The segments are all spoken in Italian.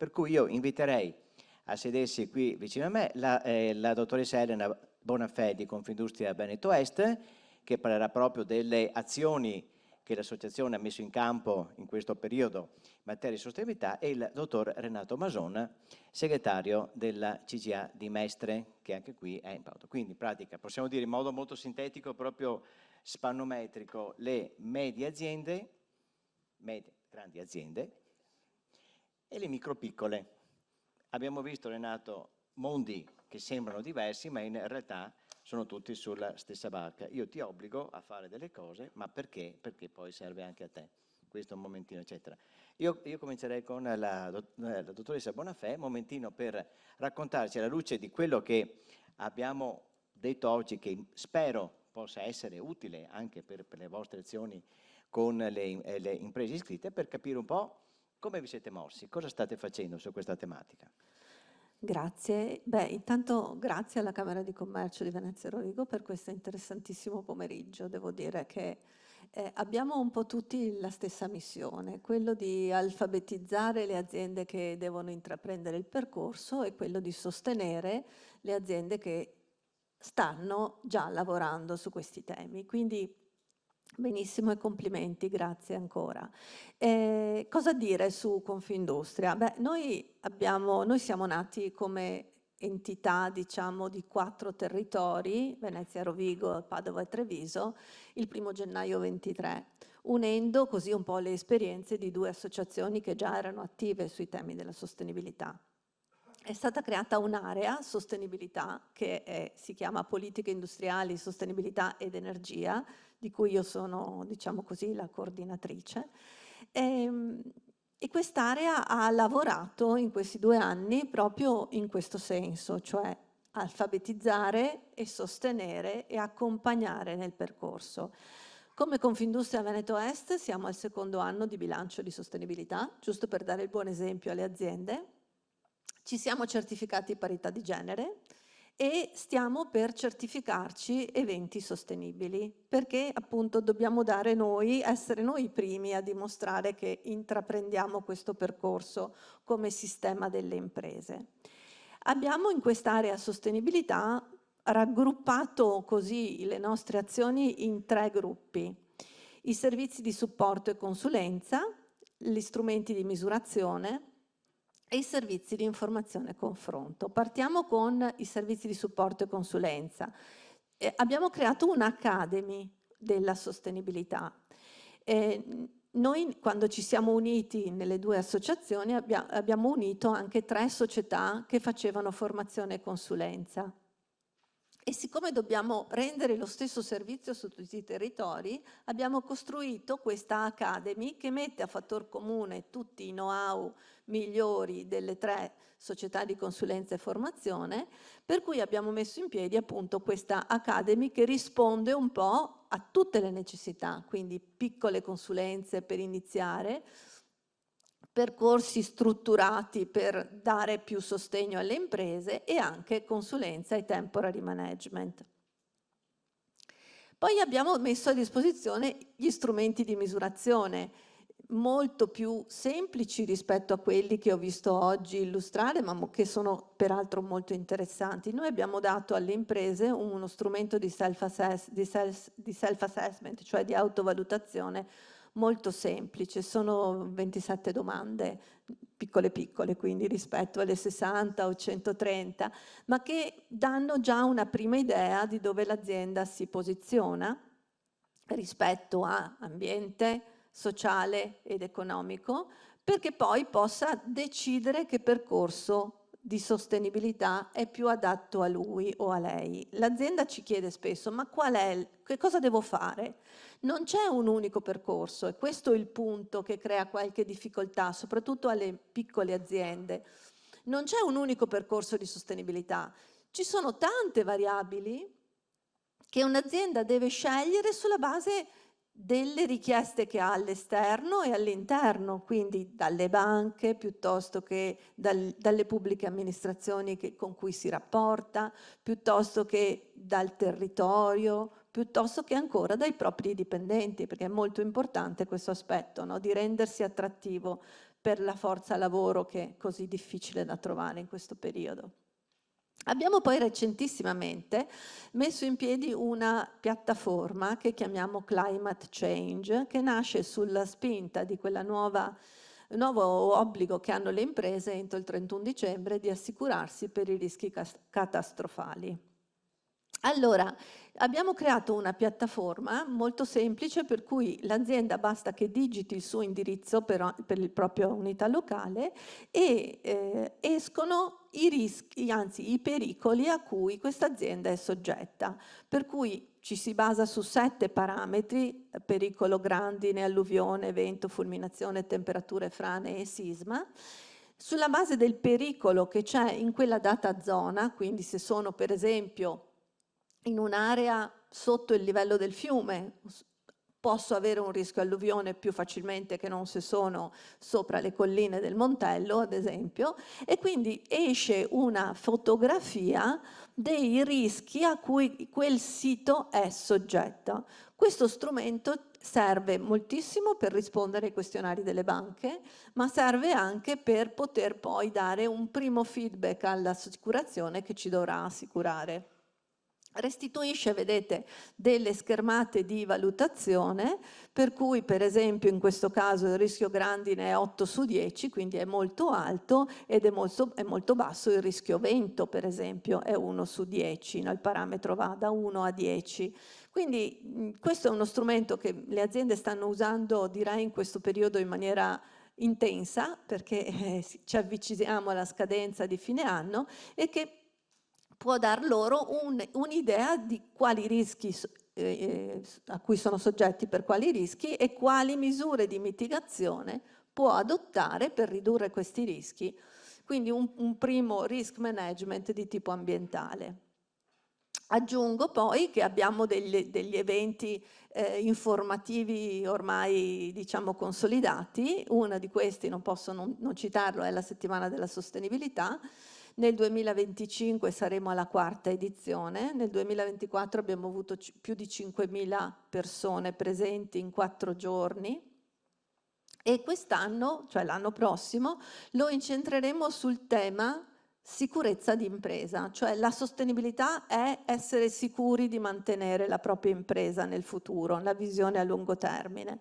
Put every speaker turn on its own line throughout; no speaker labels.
Per cui io inviterei a sedersi qui vicino a me la dottoressa Elena Bonafè di Confindustria Veneto Est, che parlerà proprio delle azioni che l'associazione ha messo in campo in questo periodo in materia di sostenibilità, e il dottor Renato Mason, segretario della CGA di Mestre, che anche qui è in pauta. Quindi in pratica possiamo dire in modo molto sintetico, proprio spannometrico, le medie aziende, medie, grandi aziende e le micro piccole. Abbiamo visto, Renato, mondi che sembrano diversi, ma in realtà sono tutti sulla stessa barca. Io ti obbligo a fare delle cose, ma perché? Perché poi serve anche a te. Questo è un momentino, eccetera. Io comincerei con la dottoressa Bonafè, un momentino per raccontarci alla luce di quello che abbiamo detto oggi, che spero possa essere utile anche per le vostre azioni con le imprese iscritte, per capire un po' come vi siete mossi, cosa state facendo su questa tematica.
Grazie. Beh, intanto grazie alla Camera di Commercio di Venezia e Rovigo per questo interessantissimo pomeriggio. Devo dire che abbiamo un po' tutti la stessa missione, quello di alfabetizzare le aziende che devono intraprendere il percorso e quello di sostenere le aziende che stanno già lavorando su questi temi. Quindi benissimo e complimenti, grazie ancora. Cosa dire su Confindustria? Beh, noi siamo nati come entità, diciamo, di 4 territori, Venezia, Rovigo, Padova e Treviso, il 1° gennaio 23, unendo così un po' le esperienze di 2 associazioni che già erano attive sui temi della sostenibilità. È stata creata un'area sostenibilità che si chiama Politiche Industriali, Sostenibilità ed Energia, di cui io sono, diciamo così, la coordinatrice. E quest'area ha lavorato in questi 2 anni proprio in questo senso, cioè alfabetizzare e sostenere e accompagnare nel percorso. Come Confindustria Veneto Est siamo al 2° anno di bilancio di sostenibilità, giusto per dare il buon esempio alle aziende. Ci siamo certificati parità di genere e stiamo per certificarci eventi sostenibili, perché appunto dobbiamo essere noi i primi a dimostrare che intraprendiamo questo percorso come sistema delle imprese. Abbiamo in quest'area sostenibilità raggruppato così le nostre azioni in 3 gruppi: i servizi di supporto e consulenza, gli strumenti di misurazione e i servizi di informazione e confronto. Partiamo con i servizi di supporto e consulenza. Abbiamo creato un'Academy della sostenibilità. Noi, quando ci siamo uniti nelle 2 associazioni, abbiamo unito anche 3 società che facevano formazione e consulenza. E siccome dobbiamo rendere lo stesso servizio su tutti i territori, abbiamo costruito questa Academy che mette a fattor comune tutti i know-how migliori delle 3 società di consulenza e formazione, per cui abbiamo messo in piedi appunto questa Academy che risponde un po' a tutte le necessità, quindi piccole consulenze per iniziare, percorsi strutturati per dare più sostegno alle imprese e anche consulenza e temporary management. Poi abbiamo messo a disposizione gli strumenti di misurazione, molto più semplici rispetto a quelli che ho visto oggi illustrare, ma che sono peraltro molto interessanti. Noi abbiamo dato alle imprese uno strumento di self-assessment, cioè di autovalutazione, molto semplice. Sono 27 domande, piccole piccole, quindi rispetto alle 60 o 130, ma che danno già una prima idea di dove l'azienda si posiziona rispetto a ambiente, sociale ed economico, perché poi possa decidere che percorso di sostenibilità è più adatto a lui o a lei. L'azienda ci chiede spesso: ma che cosa devo fare? Non c'è un unico percorso, e questo è il punto che crea qualche difficoltà, soprattutto alle piccole aziende. Non c'è un unico percorso di sostenibilità, ci sono tante variabili che un'azienda deve scegliere sulla base delle richieste che ha all'esterno e all'interno, quindi dalle banche piuttosto che dalle pubbliche amministrazioni con cui si rapporta, piuttosto che dal territorio, piuttosto che ancora dai propri dipendenti, perché è molto importante questo aspetto, no? Di rendersi attrattivo per la forza lavoro che è così difficile da trovare in questo periodo. Abbiamo poi recentissimamente messo in piedi una piattaforma che chiamiamo Climate Change, che nasce sulla spinta di quella nuovo obbligo che hanno le imprese entro il 31 dicembre di assicurarsi per i rischi catastrofali. Allora, abbiamo creato una piattaforma molto semplice per cui l'azienda basta che digiti il suo indirizzo per il proprio unità locale e escono i rischi, anzi i pericoli a cui questa azienda è soggetta. Per cui ci si basa su 7 parametri: pericolo grandine, alluvione, vento, fulminazione, temperature, frane e sisma. Sulla base del pericolo che c'è in quella data zona, quindi se sono per esempio in un'area sotto il livello del fiume, posso avere un rischio alluvione più facilmente che non se sono sopra le colline del Montello, ad esempio, e quindi esce una fotografia dei rischi a cui quel sito è soggetto. Questo strumento serve moltissimo per rispondere ai questionari delle banche, ma serve anche per poter poi dare un primo feedback all'assicurazione che ci dovrà assicurare. Restituisce, vedete, delle schermate di valutazione, per cui per esempio in questo caso il rischio grandine è 8 su 10, quindi è molto alto, ed è molto basso il rischio vento, per esempio, è 1 su 10, no? Il parametro va da 1 a 10. Quindi questo è uno strumento che le aziende stanno usando, direi, in questo periodo in maniera intensa, perché ci avviciniamo alla scadenza di fine anno, e che può dar loro un'idea di quali rischi a cui sono soggetti, per quali rischi, e quali misure di mitigazione può adottare per ridurre questi rischi. Quindi un primo risk management di tipo ambientale. Aggiungo poi che abbiamo degli eventi informativi ormai, diciamo, consolidati. Uno di questi, non posso non citarlo, è la settimana della sostenibilità. Nel 2025 saremo alla 4ª edizione, nel 2024 abbiamo avuto più di 5.000 persone presenti in 4 giorni, e quest'anno, cioè l'anno prossimo, lo incentreremo sul tema sicurezza di impresa, cioè la sostenibilità è essere sicuri di mantenere la propria impresa nel futuro, la visione a lungo termine.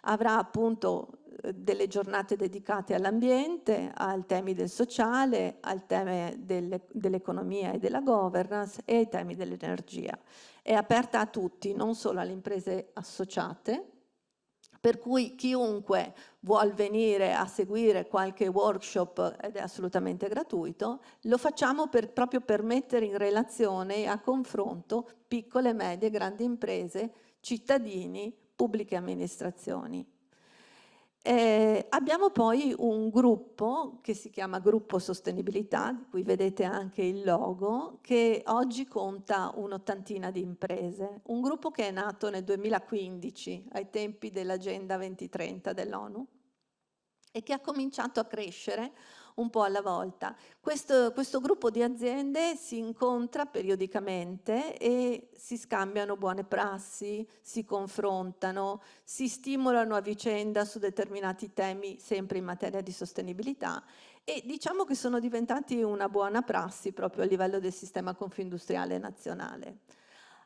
Avrà appunto delle giornate dedicate all'ambiente, ai temi del sociale, al tema dell'economia e della governance e ai temi dell'energia. È aperta a tutti, non solo alle imprese associate, per cui chiunque vuol venire a seguire qualche workshop, ed è assolutamente gratuito, lo facciamo proprio per mettere in relazione e a confronto piccole, medie, grandi imprese, cittadini, pubbliche amministrazioni. Abbiamo poi un gruppo che si chiama Gruppo Sostenibilità, di cui vedete anche il logo, che oggi conta un'ottantina di imprese. Un gruppo che è nato nel 2015, ai tempi dell'Agenda 2030 dell'ONU, e che ha cominciato a crescere un po' alla volta. Questo gruppo di aziende si incontra periodicamente e si scambiano buone prassi, si confrontano, si stimolano a vicenda su determinati temi, sempre in materia di sostenibilità, e diciamo che sono diventati una buona prassi proprio a livello del sistema confindustriale nazionale.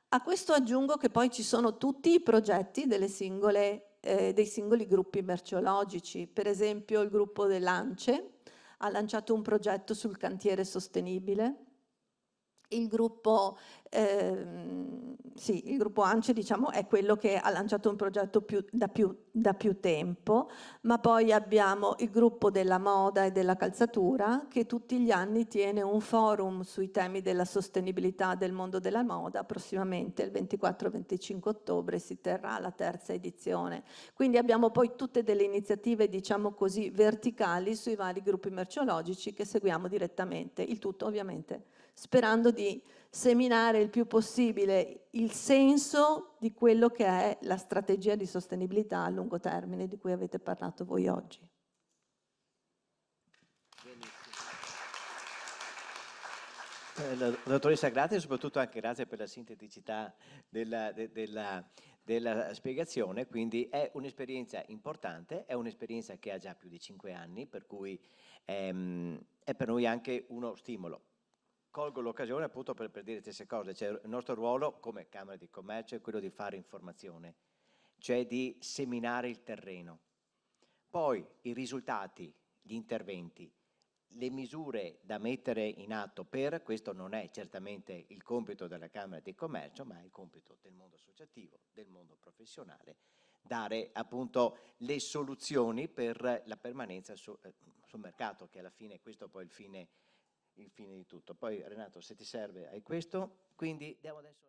A questo aggiungo che poi ci sono tutti i progetti dei singoli gruppi merceologici. Per esempio il gruppo dell'ANCE ha lanciato un progetto sul cantiere sostenibile. Il gruppo ANCE, diciamo, è quello che ha lanciato un progetto da più tempo, ma poi abbiamo il gruppo della moda e della calzatura, che tutti gli anni tiene un forum sui temi della sostenibilità del mondo della moda. Prossimamente il 24-25 ottobre si terrà la 3ª edizione. Quindi abbiamo poi tutte delle iniziative, diciamo così, verticali sui vari gruppi merceologici che seguiamo direttamente, il tutto ovviamente sperando di seminare il più possibile il senso di quello che è la strategia di sostenibilità a lungo termine di cui avete parlato voi oggi.
Dottoressa, grazie, e soprattutto anche grazie per la sinteticità della spiegazione, quindi è un'esperienza importante, è un'esperienza che ha già più di 5 anni, per cui è per noi anche uno stimolo. Colgo l'occasione appunto per dire le stesse cose, cioè il nostro ruolo come Camera di Commercio è quello di fare informazione, cioè di seminare il terreno. Poi i risultati, gli interventi, le misure da mettere in atto questo non è certamente il compito della Camera di Commercio, ma è il compito del mondo associativo, del mondo professionale, dare appunto le soluzioni per la permanenza sul mercato, che alla fine questo è poi il fine di tutto. Poi Renato, se ti serve, hai questo, quindi diamo adesso...